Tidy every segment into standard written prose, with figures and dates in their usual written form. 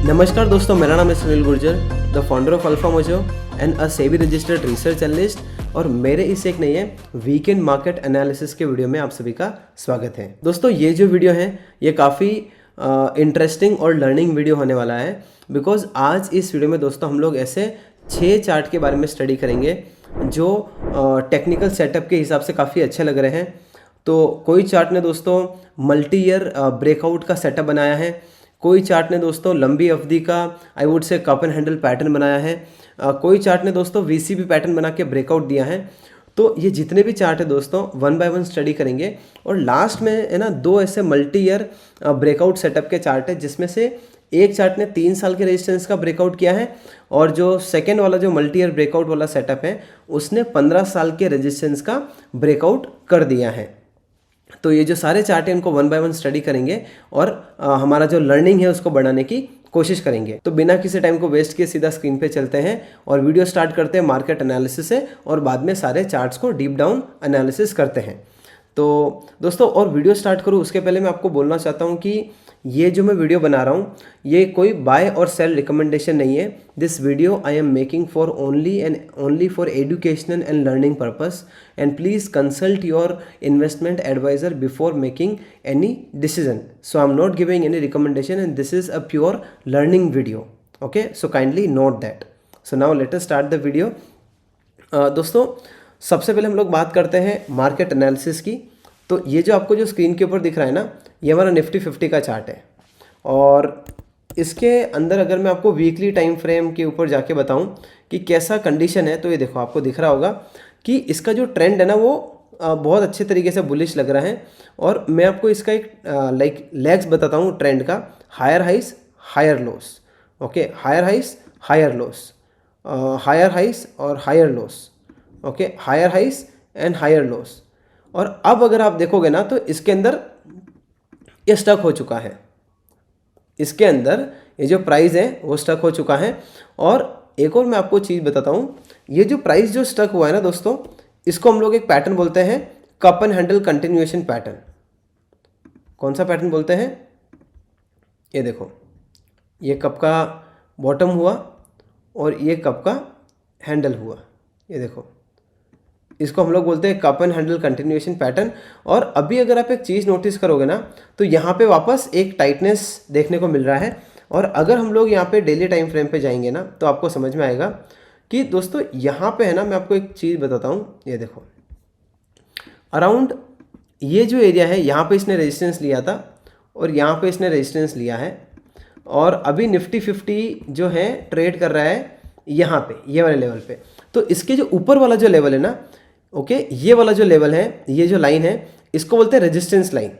नमस्कार दोस्तों, मेरा नाम है Sunil Gurjar, the founder of alpha mojo and a SEBI registered research analyst. और मेरे इस एक नए वीकेंड मार्केट एनालिसिस के वीडियो में आप सभी का स्वागत है। दोस्तों, ये जो वीडियो है ये काफ़ी इंटरेस्टिंग और लर्निंग वीडियो होने वाला है, बिकॉज आज इस वीडियो में दोस्तों हम लोग ऐसे 6 चार्ट के बारे में स्टडी करेंगे जो टेक्निकल सेटअप के हिसाब से काफ़ी अच्छे लग रहे हैं। तो कोई चार्ट ने दोस्तों मल्टी ईयर ब्रेकआउट का सेटअप बनाया है, कोई चार्ट ने दोस्तों लंबी अवधि का I would say cup and handle pattern बनाया है, कोई चार्ट ने दोस्तों वीसीबी पैटर्न बना के ब्रेकआउट दिया है। तो ये जितने भी चार्ट है दोस्तों वन बाय वन स्टडी करेंगे और लास्ट में है ना 2 ऐसे मल्टी ईयर ब्रेकआउट सेटअप के चार्ट है, जिसमें से एक चार्ट ने 3 साल के रेजिस्टेंस का ब्रेकआउट किया है और जो सेकेंड वाला जो मल्टी ईयर ब्रेकआउट वाला सेटअप है उसने 15 साल के रेजिस्टेंस का ब्रेकआउट कर दिया है। तो ये जो सारे चार्ट हैं इनको वन बाय वन स्टडी करेंगे और हमारा जो लर्निंग है उसको बढ़ाने की कोशिश करेंगे। तो बिना किसी टाइम को वेस्ट किए सीधा स्क्रीन पे चलते हैं और वीडियो स्टार्ट करते हैं मार्केट एनालिसिस से और बाद में सारे चार्ट्स को डीप डाउन एनालिसिस करते हैं। तो दोस्तों, और वीडियो स्टार्ट करूँ उसके पहले मैं आपको बोलना चाहता हूँ कि ये जो मैं वीडियो बना रहा हूँ ये कोई बाय और सेल रिकमेंडेशन नहीं है। This video I am making for only and only for educational and learning purpose and please consult your investment advisor before making any decision. So I am not giving any recommendation and this is a pure learning video. Okay, so kindly note that. So now let us start the video. दोस्तों, सबसे पहले हम लोग बात करते हैं market analysis की। तो ये जो आपको जो स्क्रीन के ऊपर दिख रहा है ना, ये हमारा निफ्टी 50 का चार्ट है और इसके अंदर अगर मैं आपको वीकली टाइम फ्रेम के ऊपर जाके बताऊं कि कैसा कंडीशन है, तो ये देखो आपको दिख रहा होगा कि इसका जो ट्रेंड है ना वो बहुत अच्छे तरीके से बुलिश लग रहा है। और मैं आपको इसका एक लेग्स बताता हूँ ट्रेंड का, higher highs higher lows. Okay, higher highs higher lows, higher highs और higher lows. Okay, higher highs and higher lows. और अब अगर आप देखोगे ना तो इसके अंदर ये स्टक हो चुका है, इसके अंदर ये जो प्राइस है वो स्टक हो चुका है। और एक और मैं आपको चीज़ बताता हूँ, ये जो प्राइस जो स्टक हुआ है ना दोस्तों, इसको हम लोग एक पैटर्न बोलते हैं cup and handle continuation pattern. कौन सा पैटर्न बोलते हैं? ये देखो, ये कप का बॉटम हुआ और ये कप का हैंडल हुआ, ये देखो, इसको हम लोग बोलते हैं cup and handle continuation pattern. और अभी अगर आप एक चीज़ नोटिस करोगे ना तो यहाँ पे वापस एक टाइटनेस देखने को मिल रहा है। और अगर हम लोग यहाँ पे डेली टाइम फ्रेम पे जाएंगे ना तो आपको समझ में आएगा कि दोस्तों यहाँ पे है ना, मैं आपको एक चीज़ बताता हूँ। ये देखो, अराउंड ये जो एरिया है यहाँ पे इसने रेजिस्टेंस लिया था और यहाँ पे इसने रेजिस्टेंस लिया है। और अभी निफ्टी 50 जो है ट्रेड कर रहा है यहाँ पे, ये वाले लेवल पे। तो इसके जो ऊपर वाला जो लेवल है ना, ओके, ये वाला जो लेवल है, ये जो लाइन है, इसको बोलते हैं रेजिस्टेंस लाइन।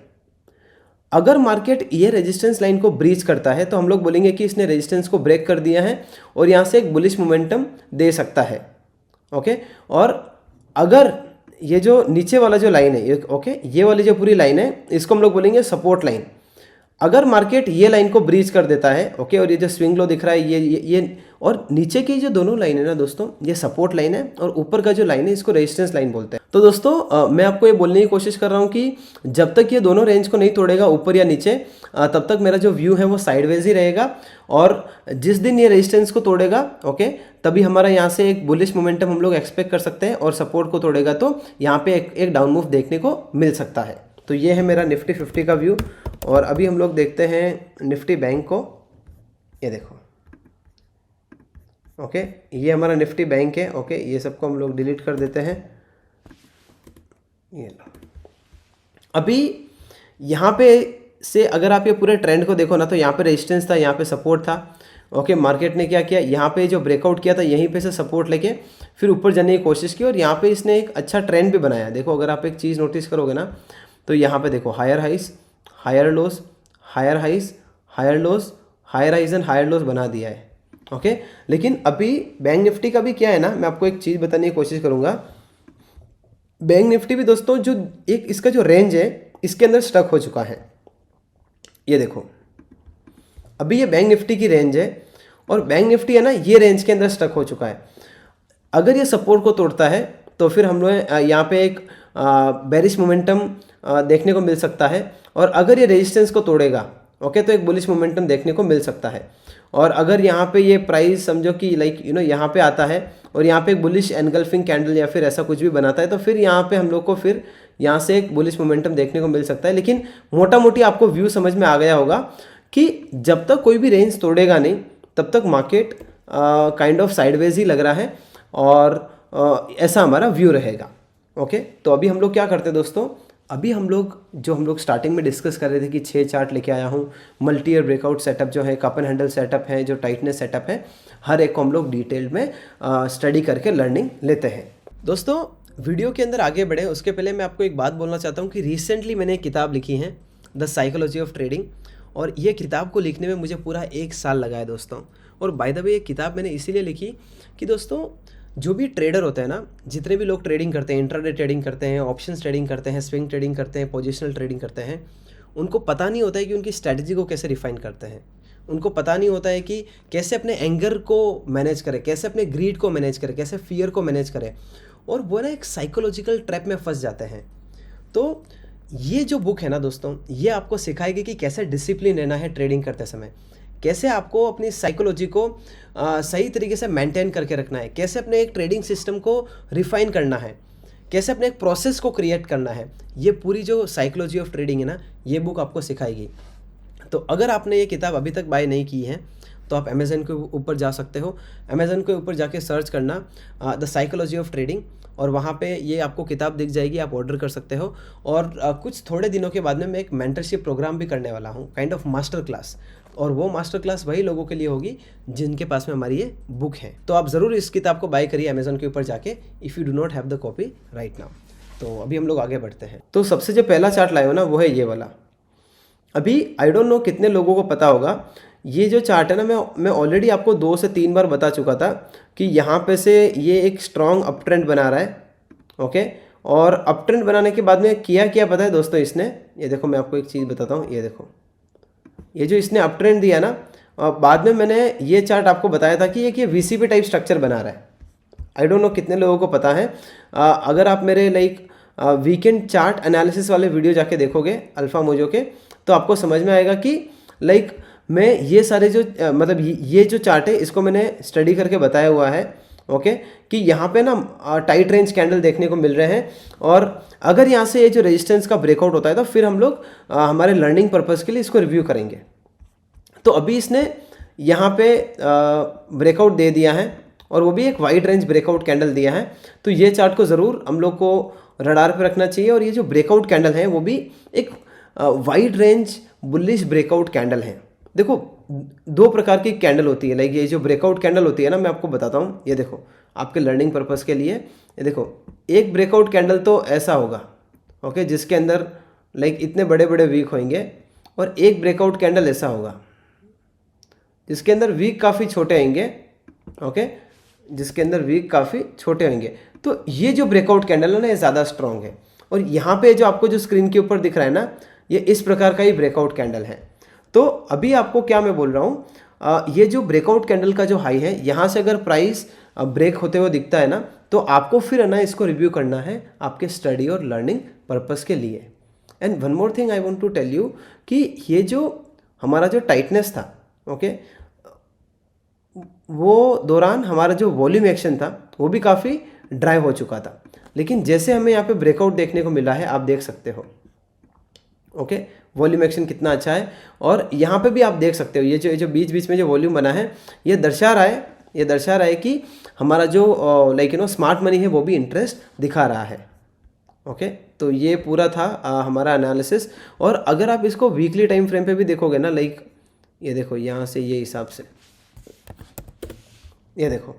अगर मार्केट ये रेजिस्टेंस लाइन को ब्रीच करता है तो हम लोग बोलेंगे कि इसने रेजिस्टेंस को ब्रेक कर दिया है और यहाँ से एक बुलिश मोमेंटम दे सकता है। ओके, और अगर ये जो नीचे वाला जो लाइन है, ओके, ये वाली जो पूरी लाइन है, इसको हम लोग बोलेंगे सपोर्ट लाइन। अगर मार्केट ये लाइन को ब्रीच कर देता है, ओके, और ये जो स्विंग लो दिख रहा है, ये और नीचे की जो दोनों लाइन है ना दोस्तों, ये सपोर्ट लाइन है और ऊपर का जो लाइन है इसको रेजिस्टेंस लाइन बोलते हैं। तो दोस्तों, मैं आपको ये बोलने की कोशिश कर रहा हूँ कि जब तक ये दोनों रेंज को नहीं तोड़ेगा ऊपर या नीचे, तब तक मेरा जो व्यू है वो साइडवेज ही रहेगा। और जिस दिन ये रेजिस्टेंस को तोड़ेगा, ओके, तभी हमारा यहाँ से एक बुलिश मोमेंटम हम लोग एक्सपेक्ट कर सकते हैं और सपोर्ट को तोड़ेगा तो यहाँ पे एक डाउन मूव देखने को मिल सकता है। तो ये है मेरा निफ्टी 50 का व्यू। और अभी हम लोग देखते हैं निफ्टी बैंक को। ये देखो, ओके, ये हमारा निफ्टी बैंक है। ओके, ये सबको हम लोग डिलीट कर देते हैं। ये लो, अभी यहाँ पे से अगर आप ये पूरे ट्रेंड को देखो ना तो यहाँ पे रेजिस्टेंस था, यहाँ पे सपोर्ट था। ओके, मार्केट ने क्या किया, यहाँ पे जो ब्रेकआउट किया था यहीं पे से सपोर्ट लेके फिर ऊपर जाने की कोशिश की और यहाँ पे इसने एक अच्छा ट्रेंड भी बनाया। देखो, अगर आप एक चीज़ नोटिस करोगे ना तो यहाँ पे देखो, higher highs higher lows, higher highs higher lows, higher highs and higher lows बना दिया है। ओके, लेकिन अभी बैंक निफ्टी का भी क्या है ना, मैं आपको एक चीज़ बताने की कोशिश करूँगा। बैंक निफ्टी भी दोस्तों जो एक इसका जो रेंज है इसके अंदर स्टक हो चुका है। ये देखो, अभी ये बैंक निफ्टी की रेंज है और बैंक निफ्टी है ना ये रेंज के अंदर स्टक हो चुका है। अगर ये सपोर्ट को तोड़ता है तो फिर हम लोग यहाँ पे एक बेरिश मोमेंटम देखने को मिल सकता है। और अगर ये रेजिस्टेंस को तोड़ेगा, ओके, तो एक बुलिश मोमेंटम देखने को मिल सकता है। और अगर यहाँ पे ये प्राइस समझो कि लाइक यहाँ पे आता है और यहाँ पे एक बुलिश एनगल्फिंग कैंडल या फिर ऐसा कुछ भी बनाता है, तो फिर यहाँ पे हम लोग को फिर यहाँ से एक बुलिश मोमेंटम देखने को मिल सकता है। लेकिन मोटा मोटी आपको व्यू समझ में आ गया होगा कि जब तक कोई भी रेंज तोड़ेगा नहीं तब तक मार्केट काइंड ऑफ साइडवेज ही लग रहा है और ऐसा हमारा व्यू रहेगा। ओके, तो अभी हम लोग क्या करते हैं दोस्तों, अभी हम लोग स्टार्टिंग में डिस्कस कर रहे थे कि 6 चार्ट लेके आया हूँ, मल्टी ईयर ब्रेकआउट सेटअप जो है, कप एंड हैंडल सेटअप है, जो टाइटनेस सेटअप है, हर एक को हम लोग डिटेल में स्टडी करके लर्निंग लेते हैं। दोस्तों वीडियो के अंदर आगे बढ़े उसके पहले मैं आपको एक बात बोलना चाहता हूँ कि रिसेंटली मैंने एक किताब लिखी है, द साइकोलॉजी ऑफ ट्रेडिंग, और ये किताब को लिखने में मुझे पूरा 1 साल लगा है दोस्तों। और बाय द वे ये किताब मैंने इसीलिए लिखी कि दोस्तों जो भी ट्रेडर होते हैं ना, जितने भी लोग ट्रेडिंग करते हैं, इंट्राडे ट्रेडिंग करते हैं, ऑप्शंस ट्रेडिंग करते हैं, स्विंग ट्रेडिंग करते हैं, पोजिशनल ट्रेडिंग करते हैं, उनको पता नहीं होता है कि उनकी स्ट्रैटेजी को कैसे रिफाइन करते हैं। उनको पता नहीं होता है कि कैसे अपने एंगर को मैनेज करें, कैसे अपने ग्रीड को मैनेज करें, कैसे फियर को मैनेज करें, और वो ना एक साइकोलॉजिकल ट्रैप में फंस जाते हैं। तो ये जो बुक है ना दोस्तों, ये आपको सिखाएगी कि कैसे डिसिप्लिन रहना है ट्रेडिंग करते समय, कैसे आपको अपनी साइकोलॉजी को सही तरीके से मेंटेन करके रखना है, कैसे अपने एक ट्रेडिंग सिस्टम को रिफाइन करना है, कैसे अपने एक प्रोसेस को क्रिएट करना है। ये पूरी जो साइकोलॉजी ऑफ ट्रेडिंग है ना, ये बुक आपको सिखाएगी। तो अगर आपने ये किताब अभी तक बाय नहीं की है तो आप अमेज़न के ऊपर जा सकते हो। अमेज़न के ऊपर जाके सर्च करना द साइकोलॉजी ऑफ ट्रेडिंग, और वहाँ पे ये आपको किताब दिख जाएगी, आप ऑर्डर कर सकते हो। और कुछ थोड़े दिनों के बाद में मैं एक मेंटरशिप प्रोग्राम भी करने वाला हूँ, काइंड ऑफ मास्टर क्लास, और वो मास्टर क्लास वही लोगों के लिए होगी जिनके पास में हमारी ये बुक है। तो आप ज़रूर इस किताब को बाय करिए अमेज़न के ऊपर जाके, if you do not have the copy right now. तो अभी हम लोग आगे बढ़ते हैं। तो सबसे जो पहला चार्ट लाए हो ना, वो है ये वाला। अभी आई डोंट नो कितने लोगों को पता होगा, ये जो चार्ट है ना, मैं ऑलरेडी आपको 2 से 3 बार बता चुका था कि यहाँ पे से ये एक स्ट्रॉन्ग अप ट्रेंड बना रहा है। ओके, और अप ट्रेंड बनाने के बाद में क्या पता है दोस्तों इसने, ये देखो मैं आपको एक चीज़ बताता हूँ, ये देखो ये जो इसने अप ट्रेंड दिया ना, बाद में मैंने ये चार्ट आपको बताया था कि ये वीसीपी टाइप स्ट्रक्चर बना रहा है। आई डोंट नो कितने लोगों को पता है। अगर आप मेरे लाइक वीकेंड चार्ट एनालिसिस वाले वीडियो जाके देखोगे अल्फा मोजो के, तो आपको समझ में आएगा कि लाइक मैं ये सारे जो मतलब ये जो चार्ट है इसको मैंने स्टडी करके बताया हुआ है। ओके, कि यहाँ पे ना टाइट रेंज कैंडल देखने को मिल रहे हैं, और अगर यहाँ से ये जो रेजिस्टेंस का ब्रेकआउट होता है तो फिर हम लोग हमारे लर्निंग पर्पज़ के लिए इसको रिव्यू करेंगे। तो अभी इसने यहाँ पे ब्रेकआउट दे दिया है, और वो भी एक वाइड रेंज ब्रेकआउट कैंडल दिया है। तो ये चार्ट को ज़रूर हम लोग को रडार पे रखना चाहिए। और ये जो ब्रेकआउट कैंडल है वो भी एक wide range bullish breakout candle है। देखो 2 प्रकार की कैंडल होती है, लाइक ये जो ब्रेकआउट कैंडल होती है ना, मैं आपको बताता हूँ। ये देखो आपके लर्निंग पर्पज़ के लिए, ये देखो एक ब्रेकआउट कैंडल तो ऐसा होगा, ओके, जिसके अंदर लाइक इतने बड़े बड़े वीक होंगे, और एक ब्रेकआउट कैंडल ऐसा होगा जिसके अंदर वीक काफ़ी छोटे होंगे, ओके, जिसके अंदर वीक काफ़ी छोटे होंगे। तो ये जो ब्रेकआउट कैंडल है ना, ये ज़्यादा स्ट्रॉन्ग है। और यहाँ पे जो आपको जो स्क्रीन के ऊपर दिख रहा है ना, ये इस प्रकार का ही ब्रेकआउट कैंडल है। तो अभी आपको क्या मैं बोल रहा हूँ, ये जो ब्रेकआउट कैंडल का जो हाई है, यहाँ से अगर प्राइस ब्रेक होते हुए दिखता है ना, तो आपको फिर है ना इसको रिव्यू करना है आपके स्टडी और लर्निंग पर्पस के लिए। And one more thing I want to tell you कि ये जो हमारा जो टाइटनेस था, ओके, वो दौरान हमारा जो वॉल्यूम एक्शन था वो भी काफ़ी ड्राई हो चुका था। लेकिन जैसे हमें यहाँ पे ब्रेकआउट देखने को मिला है, आप देख सकते हो, ओके, वॉल्यूम एक्शन कितना अच्छा है। और यहाँ पे भी आप देख सकते हो ये जो बीच बीच में जो वॉल्यूम बना है, ये दर्शा रहा है कि हमारा जो लाइक स्मार्ट मनी है वो भी इंटरेस्ट दिखा रहा है। ओके, तो ये पूरा था हमारा एनालिसिस। और अगर आप इसको वीकली टाइम फ्रेम पे भी देखोगे ना, लाइक ये देखो यहाँ से ये हिसाब से, ये देखो,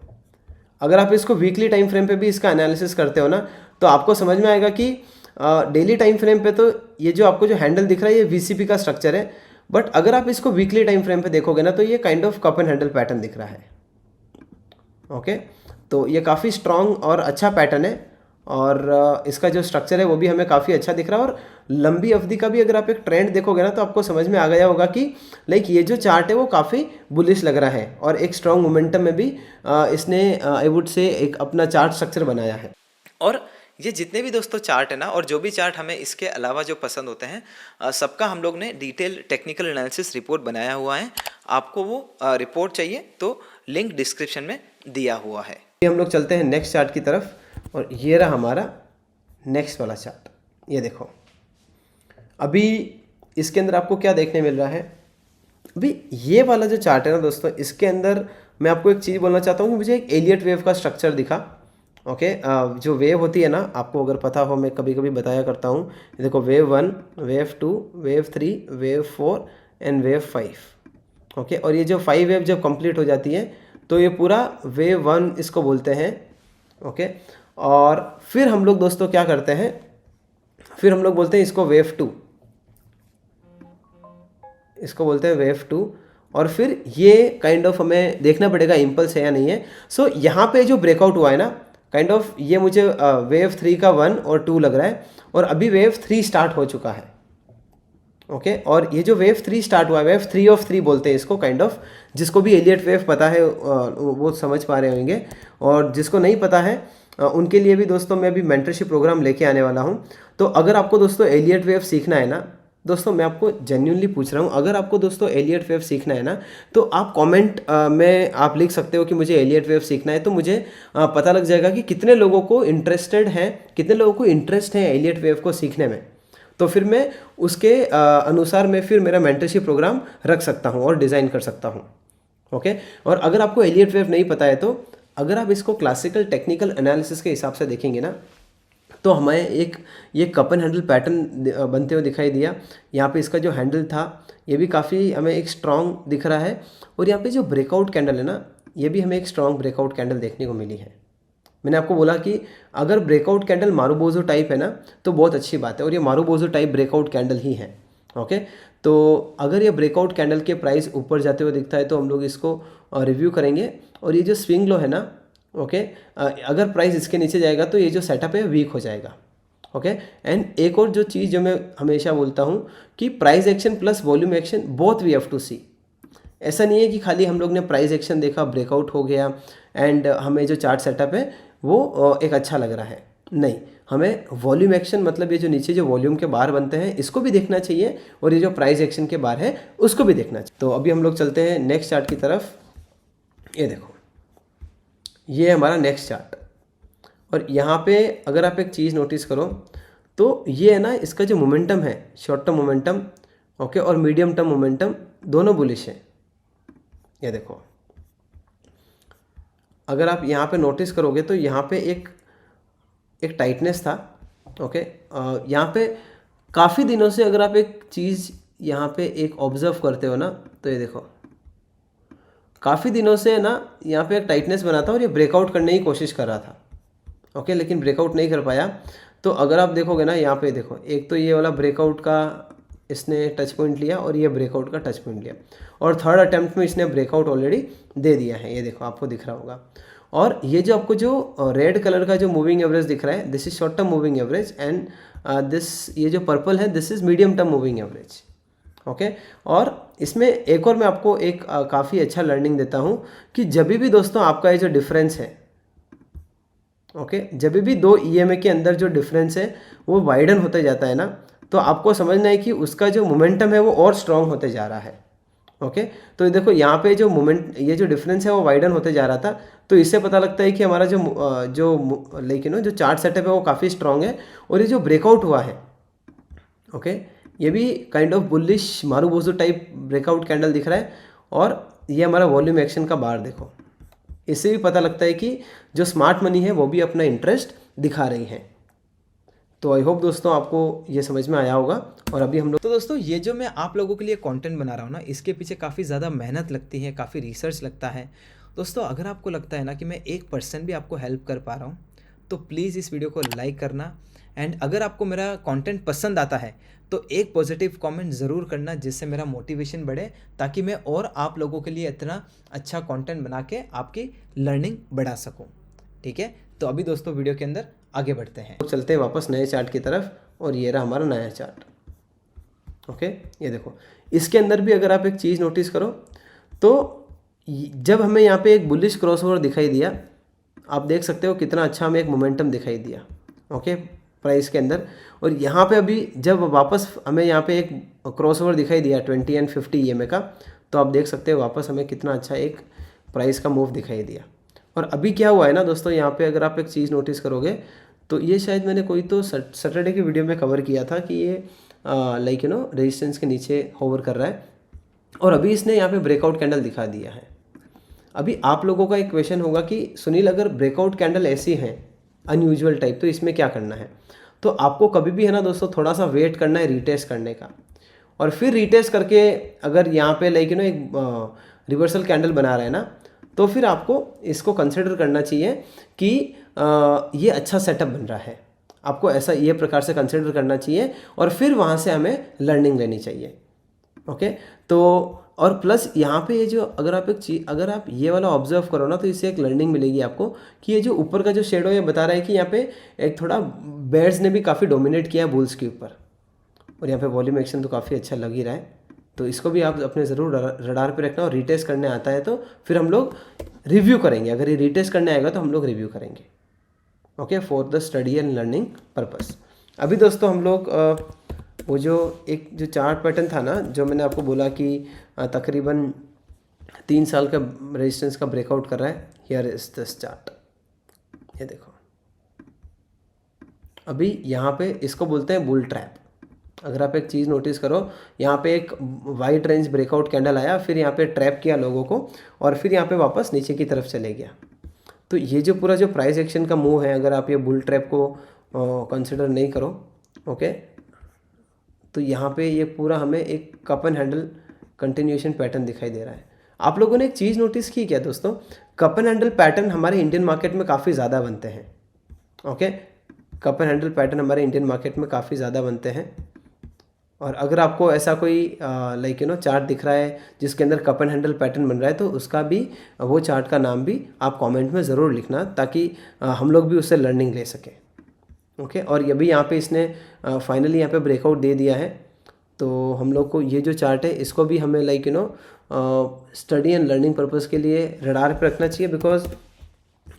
अगर आप इसको वीकली टाइम फ्रेम पे भी इसका एनालिसिस करते हो ना, तो आपको समझ में आएगा कि डेली टाइम फ्रेम पे तो ये जो आपको जो हैंडल दिख रहा है ये वीसीपी का स्ट्रक्चर है, बट अगर आप इसको वीकली टाइम फ्रेम पे देखोगे ना, तो ये kind of cup and handle pattern दिख रहा है। ओके, तो ये काफ़ी स्ट्रॉन्ग और अच्छा पैटर्न है, और इसका जो स्ट्रक्चर है वो भी हमें काफ़ी अच्छा दिख रहा है। और लंबी अवधि का भी अगर आप एक ट्रेंड देखोगे ना, तो आपको समझ में आ गया होगा कि लाइक ये जो चार्ट है वो काफ़ी बुलिश लग रहा है, और एक स्ट्रॉन्ग मोमेंटम में भी इसने आई वुड से एक अपना चार्ट स्ट्रक्चर बनाया है। और ये जितने भी दोस्तों चार्ट है ना, और जो भी चार्ट हमें इसके अलावा जो पसंद होते हैं, सबका हम लोग ने डिटेल टेक्निकल एनालिसिस रिपोर्ट बनाया हुआ है। आपको वो रिपोर्ट चाहिए तो लिंक डिस्क्रिप्शन में दिया हुआ है। हम लोग चलते हैं नेक्स्ट चार्ट की तरफ, और ये रहा हमारा नेक्स्ट वाला चार्ट। ये देखो, अभी इसके अंदर आपको क्या देखने मिल रहा है। अभी ये वाला जो चार्ट है ना दोस्तों, इसके अंदर मैं आपको एक चीज़ बोलना चाहता हूँ कि मुझे एक एलियट वेव का स्ट्रक्चर दिखा। ओके, जो वेव होती है ना, आपको अगर पता हो, मैं कभी कभी बताया करता हूँ। देखो, wave 1, wave 2, wave 3, wave 4 and wave 5। Okay, और ये जो 5 वेव जब कंप्लीट हो जाती है तो ये पूरा वेव 1 इसको बोलते हैं। ओके, और फिर हम लोग दोस्तों क्या करते हैं, फिर हम लोग बोलते हैं इसको वेव 2, इसको बोलते हैं वेव 2। और फिर ये काइंड ऑफ हमें देखना पड़ेगा इम्पल्स है या नहीं है। सो यहाँ पे जो ब्रेकआउट हुआ है ना, काइंड ऑफ ये मुझे वेव 3 का 1 और 2 लग रहा है, और अभी वेव 3 स्टार्ट हो चुका है। ओके, और ये जो वेव 3 स्टार्ट हुआ है, वेव 3 ऑफ 3 बोलते हैं इसको काइंड ऑफ। जिसको भी एलियट वेव पता है वो समझ पा रहे होंगे, और जिसको नहीं पता है उनके लिए भी दोस्तों मैं अभी मेंटरशिप प्रोग्राम लेके आने वाला हूँ। तो अगर आपको दोस्तों एलियट वेव सीखना है ना दोस्तों, मैं आपको जेन्युइनली पूछ रहा हूँ, अगर आपको दोस्तों एलियट वेव सीखना है ना, तो आप कमेंट में आप लिख सकते हो कि मुझे एलियट वेव सीखना है। तो मुझे पता लग जाएगा कि कितने लोगों को इंटरेस्टेड है, कितने लोगों को इंटरेस्ट है एलियट वेव को सीखने में। तो फिर मैं उसके अनुसार मैं फिर मेरा मेंटरशिप प्रोग्राम रख सकता हूँ और डिज़ाइन कर सकता हूँ। ओके, और अगर आपको एलियट वेव नहीं पता है तो अगर आप इसको क्लासिकल टेक्निकल एनालिसिस के हिसाब से देखेंगे ना, तो हमें एक ये कप एंड हैंडल पैटर्न बनते हुए दिखाई दिया। यहाँ पे इसका जो हैंडल था ये भी काफ़ी हमें एक स्ट्रॉन्ग दिख रहा है, और यहाँ पे जो ब्रेकआउट कैंडल है ना, ये भी हमें एक स्ट्रॉन्ग ब्रेकआउट कैंडल देखने को मिली है। मैंने आपको बोला कि अगर ब्रेकआउट कैंडल मारुबोजो टाइप है ना, तो बहुत अच्छी बात है, और ये मारुबोजो टाइप ब्रेकआउट कैंडल ही है। ओके, तो अगर ये ब्रेकआउट कैंडल के प्राइस ऊपर जाते हुए दिखता है तो हम लोग इसको रिव्यू करेंगे। और ये जो स्विंग लो है ना, ओके, अगर प्राइस इसके नीचे जाएगा तो ये जो सेटअप है वीक हो जाएगा। ओके, एंड एक और जो चीज़ जो मैं हमेशा बोलता हूँ कि price action plus volume action both we have to see. ऐसा नहीं है कि खाली हम लोग ने प्राइस एक्शन देखा, ब्रेकआउट हो गया एंड हमें जो चार्ट सेटअप है वो एक अच्छा लग रहा है। नहीं, हमें वॉल्यूम एक्शन, मतलब ये जो नीचे जो वॉल्यूम के बार बनते हैं इसको भी देखना चाहिए, और ये जो प्राइस एक्शन के बार है उसको भी देखना चाहिए। तो अभी हम लोग चलते हैं नेक्स्ट चार्ट की तरफ। ये देखो, ये है हमारा नेक्स्ट चार्ट, और यहाँ पे अगर आप एक चीज़ नोटिस करो तो ये है ना, इसका जो मोमेंटम है, शॉर्ट टर्म मोमेंटम, ओके, और मीडियम टर्म मोमेंटम दोनों बुलिश है। ये देखो, अगर आप यहाँ पे नोटिस करोगे तो यहाँ पे एक टाइटनेस था। ओके, यहाँ पे काफ़ी दिनों से अगर आप एक चीज़ यहाँ पे एक ऑब्जर्व करते हो ना, तो ये देखो काफ़ी दिनों से ना यहाँ पे एक टाइटनेस बना था और ये ब्रेकआउट करने की कोशिश कर रहा था। ओके, लेकिन ब्रेकआउट नहीं कर पाया। तो अगर आप देखोगे ना, यहाँ पे देखो, एक तो ये वाला ब्रेकआउट का इसने टच पॉइंट लिया और ये ब्रेकआउट का टच पॉइंट लिया, और थर्ड अटेम्प्ट में इसने ब्रेकआउट ऑलरेडी दे दिया है। ये देखो, आपको दिख रहा होगा। और ये जो आपको जो रेड कलर का जो मूविंग एवरेज दिख रहा है, this is short term moving average, and this ये जो पर्पल है this is medium term moving average. Okay, और इसमें एक और मैं आपको एक काफ़ी अच्छा लर्निंग देता हूँ कि जब भी दोस्तों आपका ये जो डिफरेंस है, ओके, जब भी दो ईएमए के अंदर जो डिफरेंस है वो वाइडन होते जाता है ना, तो आपको समझना है कि उसका जो मोमेंटम है वो और स्ट्रांग होते जा रहा है। ओके, तो देखो यहाँ पे जो ये जो डिफरेंस है वो वाइडन होते जा रहा था, तो इससे पता लगता है कि हमारा जो लेकिन जो चार्ट सेटअप है वो काफ़ी स्ट्रांग है। और ये जो ब्रेकआउट हुआ है, ओके, ये भी kind of bullish marubozu type breakout candle दिख रहा है, और ये हमारा वॉल्यूम एक्शन का बार देखो, इससे भी पता लगता है कि जो स्मार्ट मनी है वो भी अपना इंटरेस्ट दिखा रही है। तो आई होप दोस्तों आपको ये समझ में आया होगा। और अभी हम लोग, तो दोस्तों ये जो मैं आप लोगों के लिए कंटेंट बना रहा हूँ ना, इसके पीछे काफ़ी ज़्यादा मेहनत लगती है, काफ़ी रिसर्च लगता है। दोस्तों अगर आपको लगता है ना कि मैं 1% भी आपको हेल्प कर पा रहा हूँ, तो प्लीज़ इस वीडियो को लाइक करना, एंड अगर आपको मेरा कंटेंट पसंद आता है तो एक पॉजिटिव कमेंट ज़रूर करना, जिससे मेरा मोटिवेशन बढ़े, ताकि मैं और आप लोगों के लिए इतना अच्छा कंटेंट बना के आपकी लर्निंग बढ़ा सकूं। ठीक है, तो अभी दोस्तों वीडियो के अंदर आगे बढ़ते हैं, चलते हैं वापस नए चार्ट की तरफ, और ये रहा हमारा नया चार्ट। ओके, ये देखो, इसके अंदर भी अगर आप एक चीज़ नोटिस करो तो जब हमें यहाँ पे एक बुलिश क्रॉसओवर दिखाई दिया, आप देख सकते हो कितना अच्छा हमें एक मोमेंटम दिखाई दिया। ओके, प्राइस के अंदर। और यहाँ पे अभी जब वापस हमें यहाँ पे एक क्रॉसओवर दिखाई दिया 20 एंड 50 EMA का, तो आप देख सकते हैं वापस हमें कितना अच्छा एक प्राइस का मूव दिखाई दिया। और अभी क्या हुआ है ना दोस्तों, यहाँ पे अगर आप एक चीज़ नोटिस करोगे तो ये शायद मैंने कोई तो सैटरडे की वीडियो में कवर किया था कि ये लाइक रेजिस्टेंस के नीचे होवर कर रहा है, और अभी इसने यहाँ पे ब्रेकआउट कैंडल दिखा दिया है। अभी आप लोगों का एक क्वेश्चन होगा कि सुनील अगर ब्रेकआउट कैंडल ऐसी हैं अनयूजुअल टाइप, तो इसमें क्या करना है? तो आपको कभी भी है ना दोस्तों थोड़ा सा वेट करना है रीटेस्ट करने का, और फिर रीटेस्ट करके अगर यहाँ पे लाइक एक रिवर्सल कैंडल बना रहा है ना, तो फिर आपको इसको कंसिडर करना चाहिए कि ये अच्छा सेटअप बन रहा है। आपको ऐसा ये प्रकार से कंसिडर करना चाहिए, और फिर वहाँ से हमें लर्निंग लेनी चाहिए। ओके, तो और प्लस यहाँ पे ये जो अगर आप एक चीज अगर आप ये वाला ऑब्जर्व करो ना, तो इससे एक लर्निंग मिलेगी आपको कि ये जो ऊपर का जो शेडो ये बता रहा है कि यहाँ पे एक थोड़ा बेयर्स ने भी काफ़ी डोमिनेट किया है बुल्स के ऊपर, और यहाँ पे वॉल्यूम एक्शन तो काफ़ी अच्छा लग ही रहा है। तो इसको भी आप अपने ज़रूर रडार पे रखना, और रीटेस्ट करने आता है तो फिर हम लोग रिव्यू करेंगे। अगर ये रीटेस्ट करने आएगा तो हम लोग रिव्यू करेंगे, okay, for the study and learning purpose. अभी दोस्तों हम लोग वो जो एक जो चार्ट पैटर्न था ना, जो मैंने आपको बोला कि तकरीबन 3 साल का रेजिस्टेंस का ब्रेकआउट कर रहा है, हियर इज दिस चार्ट, ये देखो। अभी यहाँ पे इसको बोलते हैं बुल ट्रैप। अगर आप एक चीज़ नोटिस करो, यहाँ पे एक वाइड रेंज ब्रेकआउट कैंडल आया, फिर यहाँ पे ट्रैप किया लोगों को, और फिर यहाँ पे वापस नीचे की तरफ चले गया। तो ये जो पूरा जो प्राइस एक्शन का मूव है, अगर आप ये बुल ट्रैप को कंसिडर नहीं करो, ओके, तो यहाँ पे ये पूरा हमें एक cup and handle continuation pattern दिखाई दे रहा है। आप लोगों ने एक चीज़ नोटिस की क्या दोस्तों? कप एंड हैंडल पैटर्न हमारे इंडियन मार्केट में काफ़ी ज़्यादा बनते हैं, okay, cup and handle pattern हमारे इंडियन मार्केट में काफ़ी ज़्यादा बनते हैं। और अगर आपको ऐसा कोई लाइक चार्ट दिख रहा है जिसके अंदर कप एंड हैंडल पैटर्न बन रहा है, तो उसका भी वो चार्ट का नाम भी आप कमेंट में ज़रूर लिखना, ताकि हम लोग भी उससे लर्निंग ले सकें, ओके। और ये भी यहाँ पे इसने फाइनली यहाँ पे ब्रेकआउट दे दिया है। तो हम लोग को ये जो चार्ट है इसको भी हमें like study and learning purpose के लिए रडार पे रखना चाहिए, बिकॉज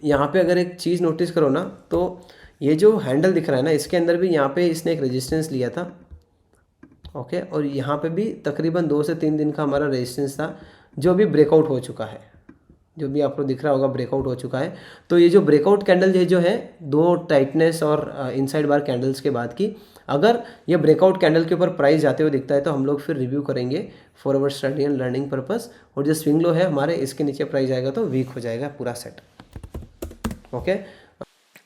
यहाँ पे अगर एक चीज़ नोटिस करो ना, तो ये जो हैंडल दिख रहा है ना, इसके अंदर भी यहाँ पे इसने एक रेजिस्टेंस लिया था, ओके, और यहाँ पे भी तकरीबन 2 से 3 दिन का हमारा रेजिस्टेंस था, जो भी ब्रेकआउट हो चुका है, जो भी आपको दिख रहा होगा ब्रेकआउट हो चुका है। तो ये जो ब्रेकआउट कैंडल ये जो है 2 टाइटनेस और इनसाइड बार कैंडल्स के बाद की, अगर ये ब्रेकआउट कैंडल के ऊपर प्राइस जाते हुए दिखता है, तो हम लोग फिर रिव्यू करेंगे for our study and learning purpose. और जो स्विंग लो है हमारे, इसके नीचे प्राइस आएगा तो वीक हो जाएगा पूरा सेट, ओके।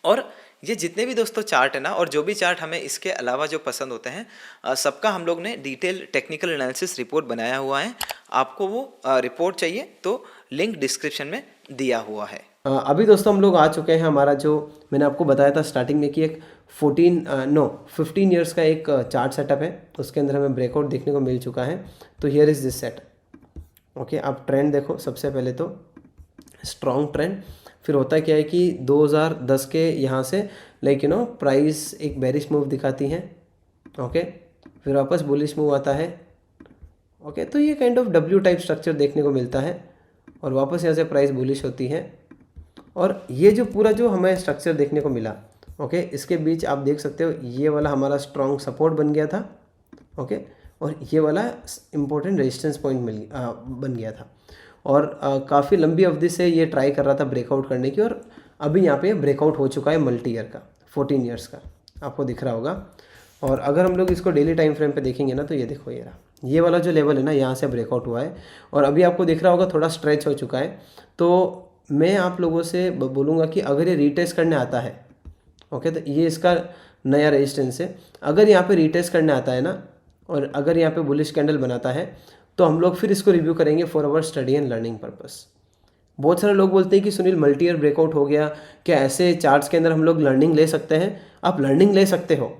और ये जितने भी दोस्तों चार्ट है ना, और जो भी चार्ट हमें इसके अलावा जो पसंद होते हैं, सबका हम लोग ने डिटेल टेक्निकल एनालिसिस रिपोर्ट बनाया हुआ है। आपको वो रिपोर्ट चाहिए तो लिंक डिस्क्रिप्शन में दिया हुआ है। अभी दोस्तों हम लोग आ चुके हैं, हमारा जो मैंने आपको बताया था स्टार्टिंग में कि एक 15 ईयर्स का एक चार्ट सेटअप है, उसके अंदर हमें ब्रेकआउट देखने को मिल चुका है। तो here is this set, okay. आप ट्रेंड देखो, सबसे पहले तो स्ट्रॉन्ग ट्रेंड, फिर होता क्या है कि 2010 के यहाँ से लाइक प्राइस एक बेरिश मूव दिखाती है, ओके, फिर वापस बुलिश मूव आता है, ओके। तो ये kind of W type structure देखने को मिलता है, और वापस यहाँ से प्राइस बुलिश होती है। और ये जो पूरा जो हमें स्ट्रक्चर देखने को मिला, ओके, इसके बीच आप देख सकते हो ये वाला हमारा स्ट्रॉन्ग सपोर्ट बन गया था, ओके, और ये वाला इम्पोर्टेंट रेजिस्टेंस पॉइंट बन गया था। और काफ़ी लंबी अवधि से ये ट्राई कर रहा था ब्रेकआउट करने की, और अभी यहाँ पे ब्रेकआउट हो चुका है मल्टी ईयर का, 14 ईयर्स का, आपको दिख रहा होगा। और अगर हम लोग इसको डेली टाइम फ्रेम पे देखेंगे ना, तो ये देखो ये रहा, ये वाला जो लेवल है ना, यहाँ से ब्रेकआउट हुआ है, और अभी आपको दिख रहा होगा थोड़ा स्ट्रेच हो चुका है। तो मैं आप लोगों से बोलूँगा कि अगर ये रीटेस्ट करने आता है, ओके, तो ये इसका नया रेजिस्टेंस है। अगर यहाँ पे रीटेस्ट करने आता है ना, और अगर यहाँ पे बुलिश कैंडल बनाता है, तो हम लोग फिर इसको रिव्यू करेंगे for our study and learning purpose. बहुत सारे लोग बोलते हैं कि सुनील मल्टी ईयर ब्रेकआउट हो गया, क्या ऐसे चार्ट्स के अंदर हम लोग लर्निंग ले सकते हैं? आप लर्निंग ले सकते हो,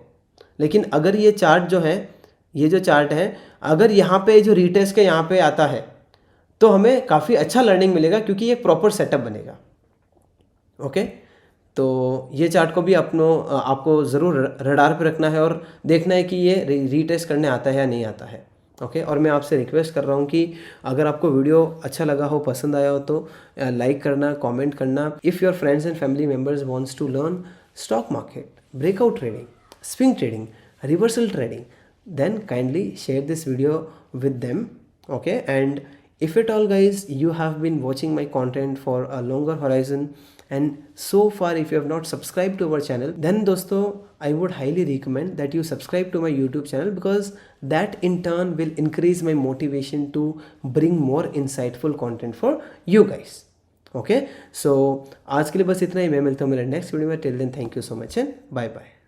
लेकिन अगर ये चार्ट जो है, ये जो चार्ट है, अगर यहाँ पे जो रीटेस्ट के यहाँ पे आता है, तो हमें काफ़ी अच्छा लर्निंग मिलेगा, क्योंकि ये प्रॉपर सेटअप बनेगा, ओके। तो ये चार्ट को भी आपको ज़रूर रडार पे रखना है, और देखना है कि ये रीटेस्ट करने आता है या नहीं आता है, ओके। और मैं आपसे रिक्वेस्ट कर रहा हूँ कि अगर आपको वीडियो अच्छा लगा हो, पसंद आया हो, तो लाइक करना, कमेंट करना। If your friends and family members wants to learn stock market, breakout trading, swing trading, reversal trading, then kindly share this video with them. Okay, and if at all guys you have been watching my content for a longer horizon and so far if you have not subscribed to our channel, then dosto I would highly recommend that you subscribe to my YouTube channel, because that in turn will increase my motivation to bring more insightful content for you guys. Okay so आज के लिए बस इतना ही. मैं मिलता हूँ मेरे next video में. Till then thank you so much and bye bye.